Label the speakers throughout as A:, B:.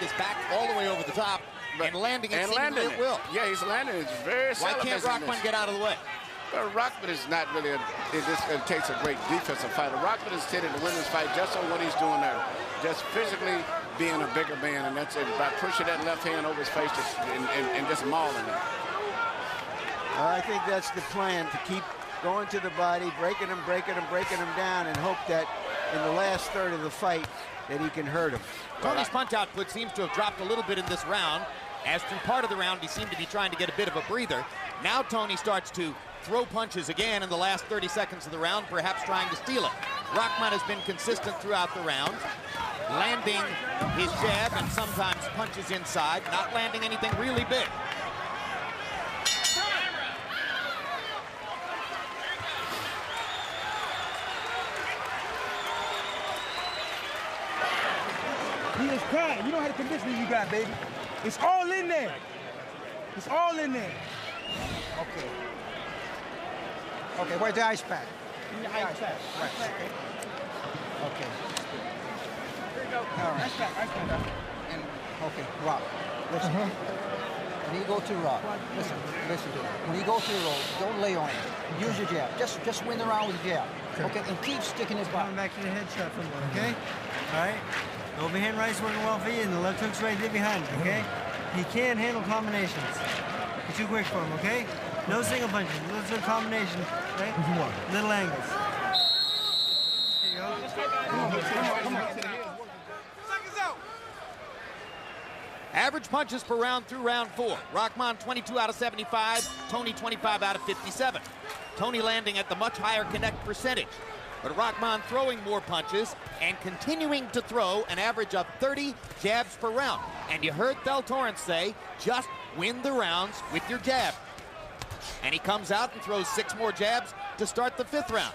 A: his back all the way over the top and landing it seemingly at will.
B: Yeah, he's landing it very
A: Why can't Rahman get out of the way?
B: Well, Rahman is not really it takes a great defensive fighter. Rahman is hitting the women's fight just on what he's doing there. Just physically being a bigger man, and that's it. By pushing that left hand over his face and just mauling it.
C: I think that's the plan, to keep going to the body, breaking him down, and hope that in the last third of the fight that he can hurt him.
A: Toney's punch output seems to have dropped a little bit in this round. As through part of the round, he seemed to be trying to get a bit of a breather. Now Toney starts to throw punches again in the last 30 seconds of the round, perhaps trying to steal it. Rahman has been consistent throughout the round, landing his jab and sometimes punches inside, not landing anything really big.
D: He is crying. You know how the conditioning you got, baby. It's all in there. It's all in there. Okay. Okay, where's the ice pack? The ice pack. Right. Okay. Here you go. All right. Ice pack. And, okay, Rock. Listen. When you go to the rock, listen to it. When you go to the road, don't lay on it. Use your jab. Just win the round with the jab. Okay, and keep sticking his body.
E: Coming back to the headshot from there, okay? All right. The overhand right's working well for you, and the left hook's right there behind you, okay? He can handle combinations. You're too quick for him, okay? No single punches, little combination, right? Little angles. Here you go. Come on.
A: Average punches per round through round 4. Rahman 22 out of 75, Toney 25 out of 57. Toney landing at the much higher connect percentage. But Rahman throwing more punches and continuing to throw an average of 30 jabs per round. And you heard Thel Torrence say, just win the rounds with your jab. And he comes out and throws 6 more jabs to start the 5th round.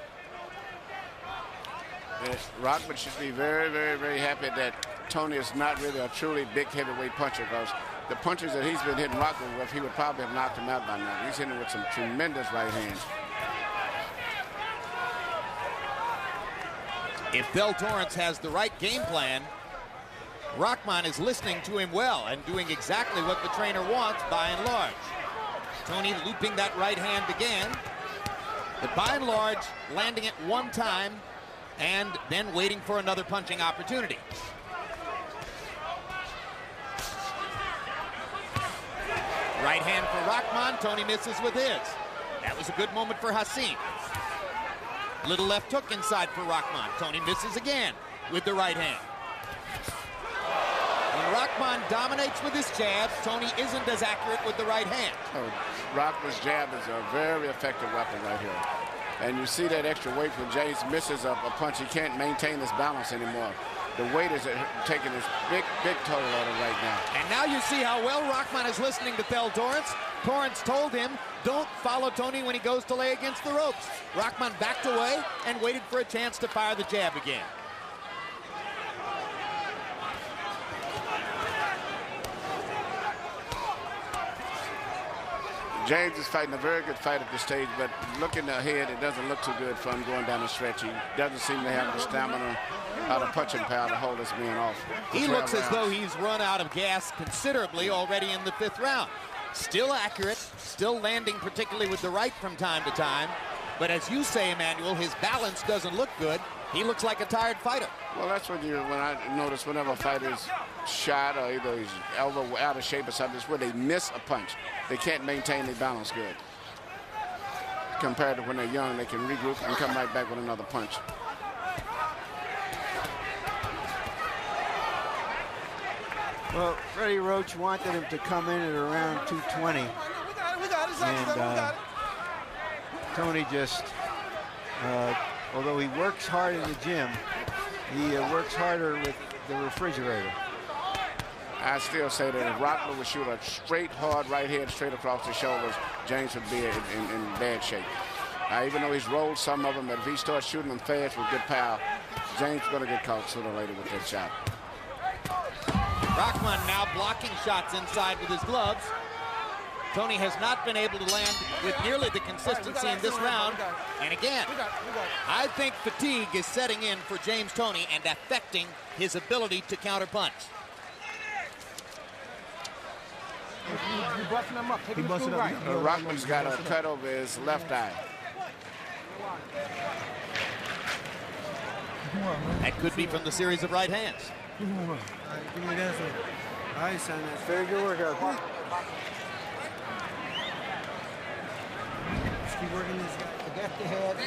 B: Yes, Rahman should be very, very, very happy that Toney is not really a truly big heavyweight puncher, because the punches that he's been hitting Rahman with, he would probably have knocked him out by now. He's hitting with some tremendous right hands.
A: If Thel Torrence has the right game plan, Rahman is listening to him well and doing exactly what the trainer wants by and large. Toney looping that right hand again, but by and large landing it one time and then waiting for another punching opportunity. Right hand for Rahman, Toney misses with his. That was a good moment for Hasim. Little left hook inside for Rahman. Toney misses again with the right hand. When Rahman dominates with his jab, Toney isn't as accurate with the right hand.
B: Oh, Rahman's jab is a very effective weapon right here. And you see that extra weight when James misses a punch. He can't maintain his balance anymore. The weight is taking this big, big toll on him right now.
A: And now you see how well Rahman is listening to Thel Torrence. Torrence told him, don't follow Toney when he goes to lay against the ropes. Rahman backed away and waited for a chance to fire the jab again.
B: James is fighting a very good fight at this stage, but looking ahead, it doesn't look too good for him going down the stretch. He doesn't seem to have the stamina or the punching power to hold this man off.
A: He looks as though he's run out of gas considerably already in the 5th round. Still accurate, still landing particularly with the right from time to time. But as you say, Emmanuel, his balance doesn't look good. He looks like a tired fighter.
B: Well, that's when I notice whenever a fighter's shot or either he's elbow out of shape or something, it's where they miss a punch. They can't maintain their balance good. Compared to when they're young, they can regroup and come right back with another punch.
C: Well, Freddie Roach wanted him to come in at around 220. And Toney just, although he works hard in the gym, he works harder with the refrigerator.
B: I still say that if Rahman would shoot a straight, hard right hand straight across the shoulders, James would be in bad shape. Even though he's rolled some of them, but if he starts shooting them fast with good power, James is going to get caught sooner or later with that shot.
A: Rahman now blocking shots inside with his gloves. Toney has not been able to land with nearly the consistency in this round. And again, I think fatigue is setting in for James Toney and affecting his ability to counterpunch.
D: He's busting him up. Take him
E: busted
D: to
E: up.
D: right.
B: Rockman's got a cut over his left eye.
A: That could be from the series of right hands.
E: All right, give me that one. All right, son. That's
C: Very good workout.
E: Just keep working this guy.
D: Get the head.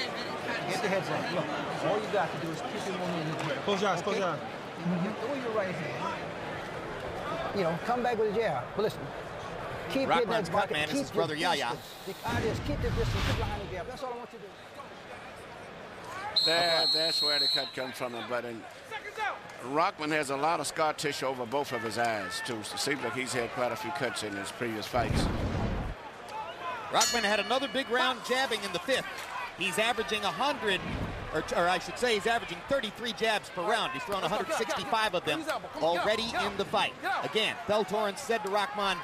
D: Get the head right. Look, all you got to do is keep him on the jab.
E: Close your eyes, close your eyes.
D: Throw your right hand. You know, come back with a jab. But listen, keep hitting that
A: Rockman's smart man is his brother Yaya.
D: The idea is keep the distance, keep behind the jab. That's all I want you to do.
B: That's where the cut comes from. But Rockman has a lot of scar tissue over both of his eyes, too. So it seems like he's had quite a few cuts in his previous fights.
A: Rockman had another big round jabbing in the 5th. He's averaging 100, or I should say he's averaging 33 jabs per round. He's thrown 165 of them already in the fight. Again, Torrance said to Rahman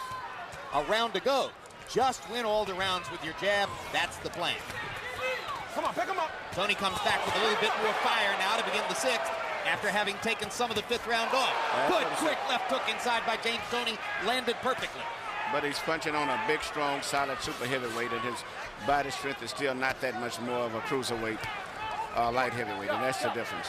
A: a round to go. Just win all the rounds with your jab. That's the plan.
F: Come on, pick him up.
A: Toney comes back with a little bit more fire now to begin the 6th after having taken some of the 5th round off. Good, quick left hook inside by James Toney. Landed perfectly.
B: But he's punching on a big, strong, solid super heavyweight, and his body strength is still not that much more of a cruiserweight, light heavyweight, and that's the difference.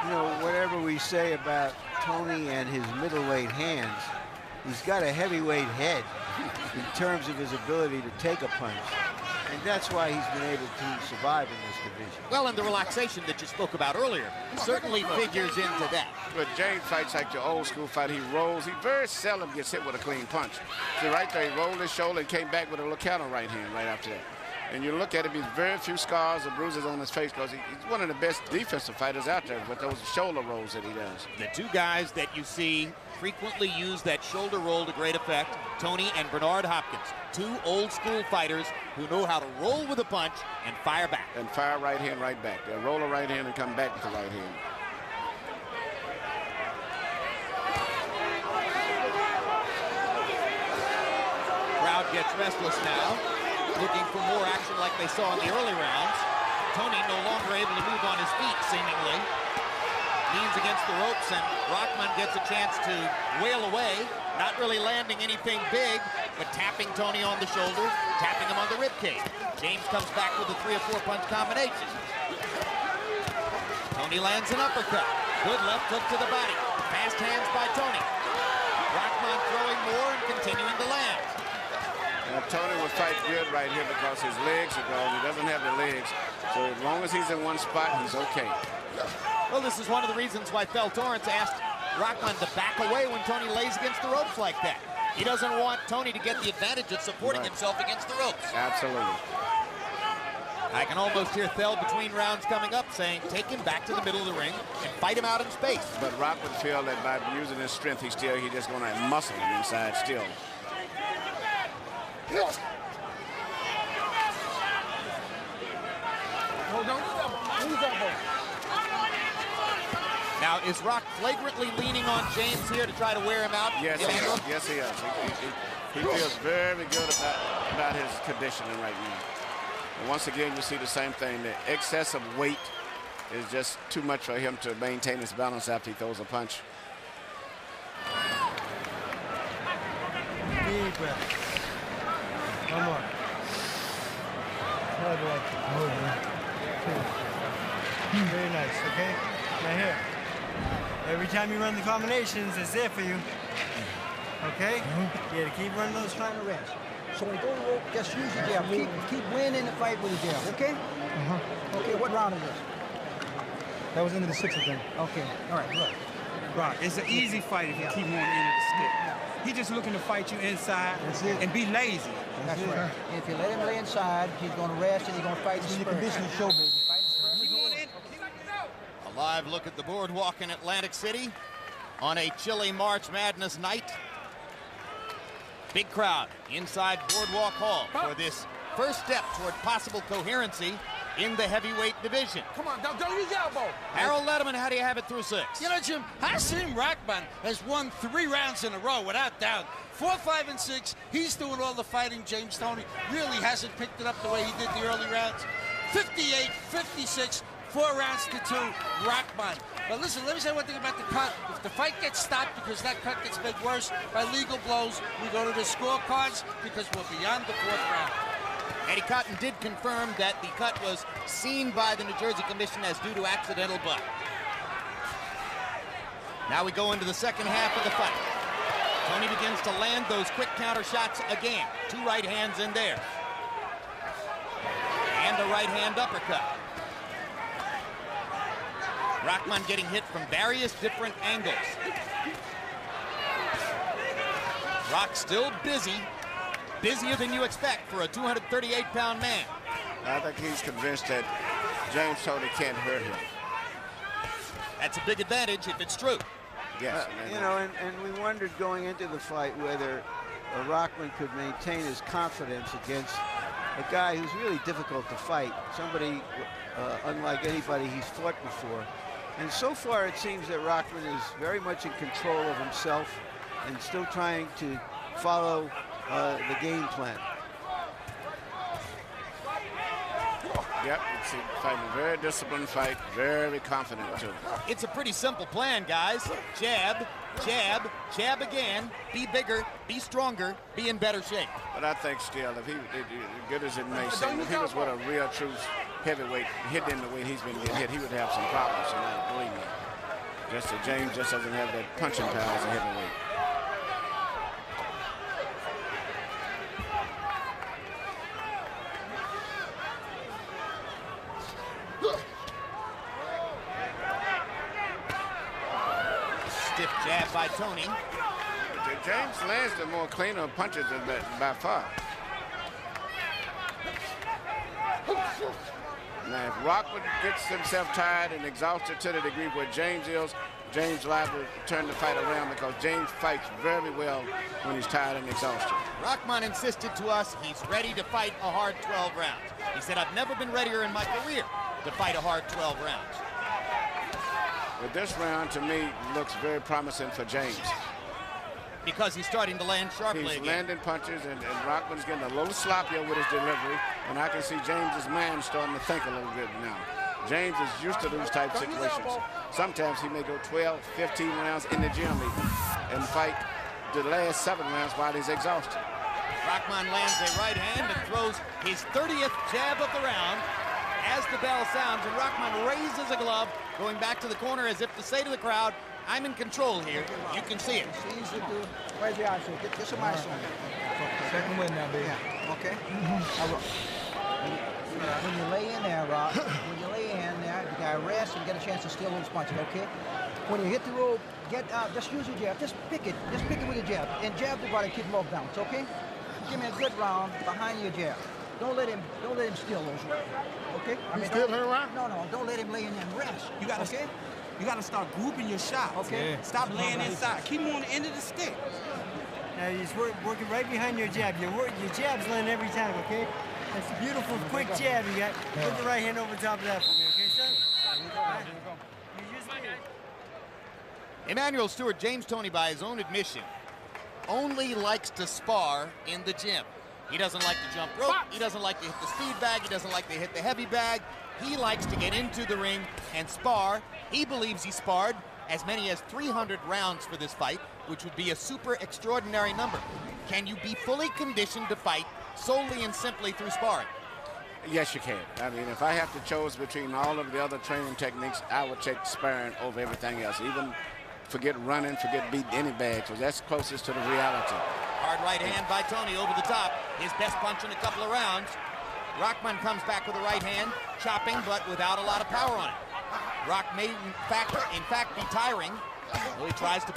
C: You know, whatever we say about Toney and his middleweight hands, he's got a heavyweight head in terms of his ability to take a punch. And that's why he's been able to survive in this division.
A: Well, and the relaxation that you spoke about earlier certainly figures into that.
B: But James fights like the old school fight. He rolls. He very seldom gets hit with a clean punch. See, right there, he rolled his shoulder and came back with a little counter right hand right after that. And you look at him, he's very few scars or bruises on his face because he's one of the best defensive fighters out there with those shoulder rolls that he does.
A: The two guys that you see frequently use that shoulder roll to great effect, Toney and Bernard Hopkins. Two old school fighters who know how to roll with a punch and fire back.
B: And fire right hand right back. They'll roll a right hand and come back with the right hand.
A: Crowd gets restless now, looking for more action like they saw in the early rounds. Toney no longer able to move on his feet, seemingly. Leans against the ropes, and Rahman gets a chance to wail away, not really landing anything big, but tapping Toney on the shoulder, tapping him on the ribcage. James comes back with a 3 or 4 punch combination. Toney lands an uppercut. Good left hook to the body. Fast hands by Toney. Rahman throwing more and continuing to land.
B: Now, Toney will fight good right here because his legs are gone. He doesn't have the legs. So as long as he's in one spot, he's okay.
A: Well, this is one of the reasons why Torrance asked Rahman to back away when Toney lays against the ropes like that. He doesn't want Toney to get the advantage of supporting himself against the ropes.
B: Absolutely.
A: I can almost hear Thel between rounds coming up saying, take him back to the middle of the ring and fight him out in space.
B: But Rock would feel that by using his strength, he's just going to muscle him inside still.
A: Now, is Rock flagrantly leaning on James here to try to wear him out?
B: Yes, he is. Yes, he is. He feels very good about his conditioning right now. And once again, you see the same thing. The excessive weight is just too much for him to maintain his balance after he throws a punch.
E: Deep breath. One more. Hard way. Very nice, okay? Now here. Every time you run the combinations, it's there for you. Okay? You gotta keep running those
D: Trying to rest. So when you go to rope, just use your jab. Keep winning the fight with your jab, okay? Okay, what round is this?
F: That was into the 6th, I think.
D: Okay, all right, good.
F: Right, it's an easy fight if you keep him on the end of the stick. He's just looking to fight you inside and be lazy.
D: That's right. If you let him lay inside, he's going to rest and he's going to fight the spur. Condition to show, baby. Fight the spur.
A: A live look at the boardwalk in Atlantic City on a chilly March Madness night. Big crowd inside Boardwalk Hall for this first step toward possible coherency in the heavyweight division.
G: Come on, don't use your elbow.
A: Harold Letterman, how do you have it through 6?
H: You know, Jim, Hasim Rahman has won 3 rounds in a row, without doubt. 4, 5, and 6. He's doing all the fighting. James Toney really hasn't picked it up the way he did the early rounds. 58, 56, 4 rounds to 2, Rahman. But listen, let me say one thing about the cut. If the fight gets stopped because that cut gets made worse by legal blows, we go to the scorecards because we're beyond the 4th round.
A: Eddie Cotton did confirm that the cut was seen by the New Jersey Commission as due to accidental butt. Now we go into the second half of the fight. Toney begins to land those quick counter shots again. 2 right hands in there. And a right hand uppercut. Rahman getting hit from various different angles. Rock still busy. Busier than you expect for a 238-pound man.
B: I think he's convinced that James Toney can't hurt him.
A: That's a big advantage if it's true.
B: Yes.
C: You know, and we wondered going into the fight whether Rahman could maintain his confidence against a guy who's really difficult to fight, somebody unlike anybody he's fought before. And so far it seems that Rahman is very much in control of himself and still trying to follow the game plan.
B: Yep, it's fighting a very disciplined fight, very confident too.
A: It's a pretty simple plan, guys. Jab, jab, jab again, be bigger, be stronger, be in better shape.
B: But I think still, if he, good as it may seem, if he was with a real true heavyweight, hitting him the way he's been getting hit, he would have some problems tonight, believe me. Just that James just doesn't have that punching power as a heavyweight.
A: Stiff jab by Toney.
B: James lands the more cleaner punches by far. Now, if Rockwood gets himself tired and exhausted to the degree where James is, James liable to turn the fight around because James fights very well when he's tired and exhausted.
A: Rahman insisted to us he's ready to fight a hard 12 rounds. He said, I've never been readier in my career to fight a hard 12 rounds.
B: But this round, to me, looks very promising for James.
A: Because he's starting to land sharply
B: He's
A: again.
B: landing punches, and Rockman's getting a little sloppier with his delivery, and I can see James's mind starting to think a little bit now. James is used to those type situations. Sometimes he may go 12, 15 rounds in the gym even, and fight the last 7 rounds while he's exhausted.
A: Rahman lands a right hand and throws his 30th jab of the round as the bell sounds, and Rahman raises a glove, going back to the corner as if to say to the crowd, I'm in control here. You can see it.
D: Where's the eye? This is my son.
F: Second win now, baby.
D: Yeah, okay? When you lay in there, Rob, when you lay in there, you gotta rest and get a chance to steal those punches, okay? When you hit the rope, just use your jab. Just pick it with your jab. And jab the body, keep him off balance, okay? Give me a good round behind your jab. Don't let him steal those rounds, okay?
G: Steal her around?
D: No, don't let him lay in there and rest.
F: You gotta,
D: okay?
F: You gotta start grouping your shots.
D: Okay.
F: Yeah. Stop laying inside. Keep him on the end of the stick.
E: Now you're just working right behind your jab. Your jab's landing every time, okay? That's a beautiful, quick jab you got. Put the right hand over top of that for me, okay, son? You just did.
A: Emmanuel Stewart, James Toney, by his own admission, only likes to spar in the gym. He doesn't like to jump rope. He doesn't like to hit the speed bag. He doesn't like to hit the heavy bag. He likes to get into the ring and spar. He believes he sparred as many as 300 rounds for this fight, which would be a super extraordinary number. Can you be fully conditioned to fight solely and simply through sparring?
B: Yes, you can. I mean, if I have to choose between all of the other training techniques, I would take sparring over everything else. Even forget running, forget beating any bag, because that's closest to the reality.
A: Hard right hand by Toney over the top. His best punch in a couple of rounds. Rahman comes back with a right hand, chopping, but without a lot of power on it. Rock may, in fact, be tiring. Well, he tries to